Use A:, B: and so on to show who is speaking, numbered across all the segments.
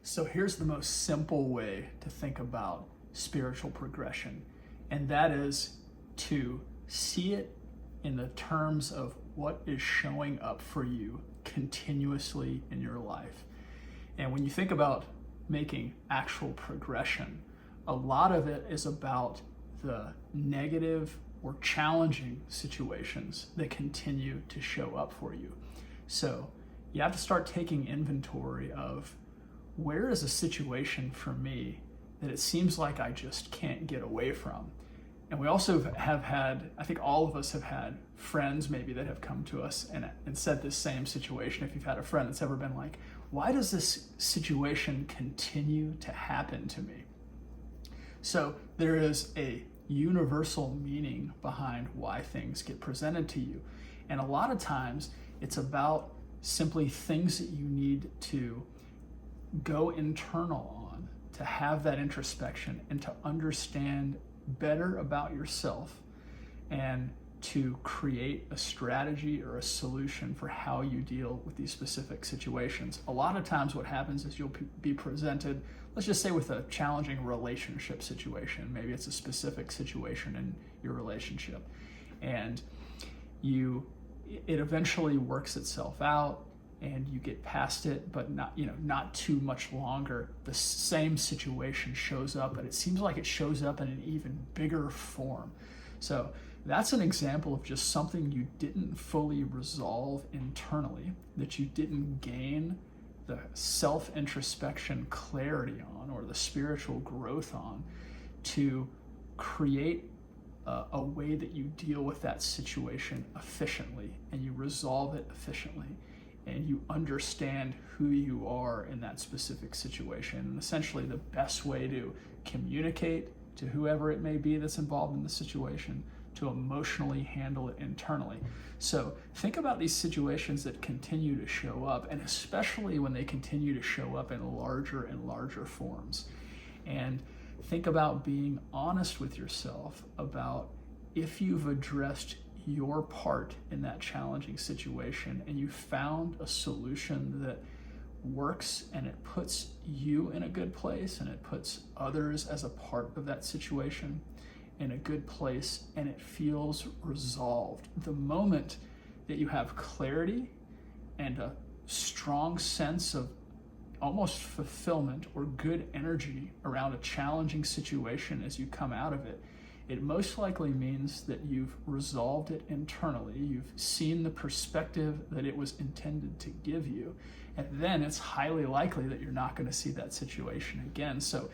A: So here's the most simple way to think about spiritual progression, and that is to see it in the terms of what is showing up for you continuously in your life. And when you think about making actual progression, a lot of it is about the negative or challenging situations that continue to show up for you. So you have to start taking inventory of, where is a situation for me that it seems like I just can't get away from? And we also have had, I think all of us have had friends maybe that have come to us and said this same situation. If you've had a friend that's ever been like, why does this situation continue to happen to me? So there is a universal meaning behind why things get presented to you. And a lot of times it's about simply things that you need to go internal on, to have that introspection and to understand better about yourself, and to create a strategy or a solution for how you deal with these specific situations. A lot of times what happens is you'll be presented, let's just say, with a challenging relationship situation. Maybe it's a specific situation in your relationship, and it eventually works itself out and you get past it, but not too much longer. The same situation shows up, and it seems like it shows up in an even bigger form. So that's an example of just something you didn't fully resolve internally, that you didn't gain the self-introspection clarity on, or the spiritual growth on, to create a way that you deal with that situation efficiently, and you resolve it efficiently, and you understand who you are in that specific situation. And essentially the best way to communicate to whoever it may be that's involved in the situation, to emotionally handle it internally. So think about these situations that continue to show up, and especially when they continue to show up in larger and larger forms. And think about being honest with yourself about if you've addressed your part in that challenging situation and you found a solution that works, and it puts you in a good place, and it puts others as a part of that situation in a good place, and it feels resolved. The moment that you have clarity and a strong sense of almost fulfillment or good energy around a challenging situation as you come out of it, it most likely means that you've resolved it internally. You've seen the perspective that it was intended to give you. And then it's highly likely that you're not going to see that situation again. So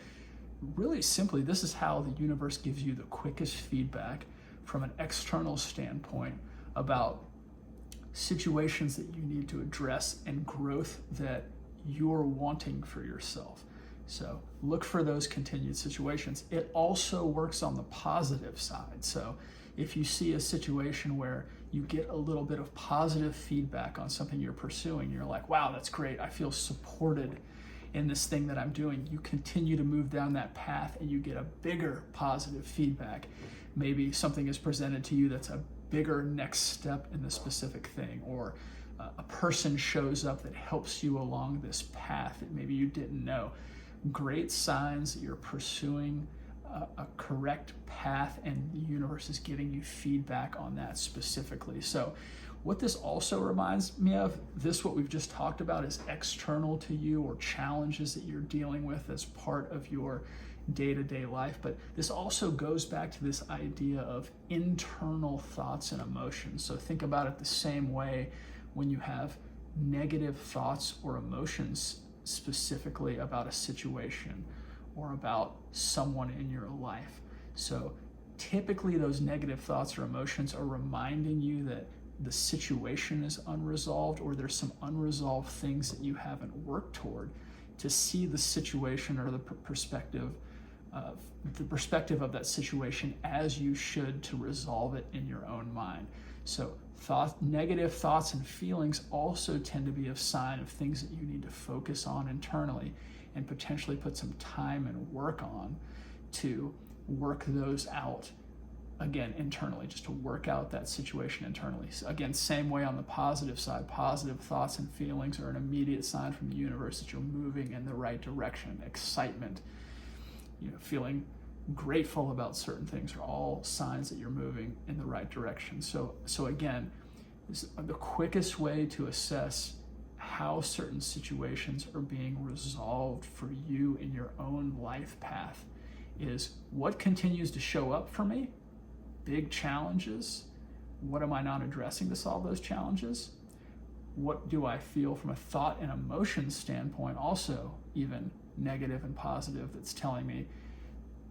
A: really simply, this is how the universe gives you the quickest feedback from an external standpoint about situations that you need to address and growth that you're wanting for yourself. So look for those continued situations. It also works on the positive side. So if you see a situation where you get a little bit of positive feedback on something you're pursuing, you're like, wow, that's great, I feel supported in this thing that I'm doing. You continue to move down that path and you get a bigger positive feedback. Maybe something is presented to you that's a bigger next step in the specific thing, or a person shows up that helps you along this path that maybe you didn't know. Great signs that you're pursuing a correct path, and the universe is giving you feedback on that specifically. So what this also reminds me of, what we've just talked about, is external to you, or challenges that you're dealing with as part of your day-to-day life. But this also goes back to this idea of internal thoughts and emotions. So think about it the same way when you have negative thoughts or emotions specifically about a situation or about someone in your life. So typically those negative thoughts or emotions are reminding you that the situation is unresolved, or there's some unresolved things that you haven't worked toward, to see the situation or the perspective of that situation as you should, to resolve it in your own mind. So negative thoughts and feelings also tend to be a sign of things that you need to focus on internally and potentially put some time and work on to work those out again, internally, just to work out that situation internally. So again, same way on the positive side, positive thoughts and feelings are an immediate sign from the universe that you're moving in the right direction. Excitement, feeling grateful about certain things are all signs that you're moving in the right direction. So again, the quickest way to assess how certain situations are being resolved for you in your own life path is what continues to show up for me. Big challenges. What am I not addressing to solve those challenges? What do I feel from a thought and emotion standpoint, also even negative and positive, that's telling me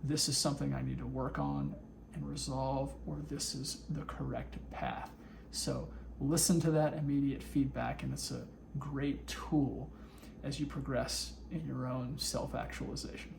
A: this is something I need to work on and resolve, or this is the correct path. So listen to that immediate feedback, and it's a great tool as you progress in your own self-actualization.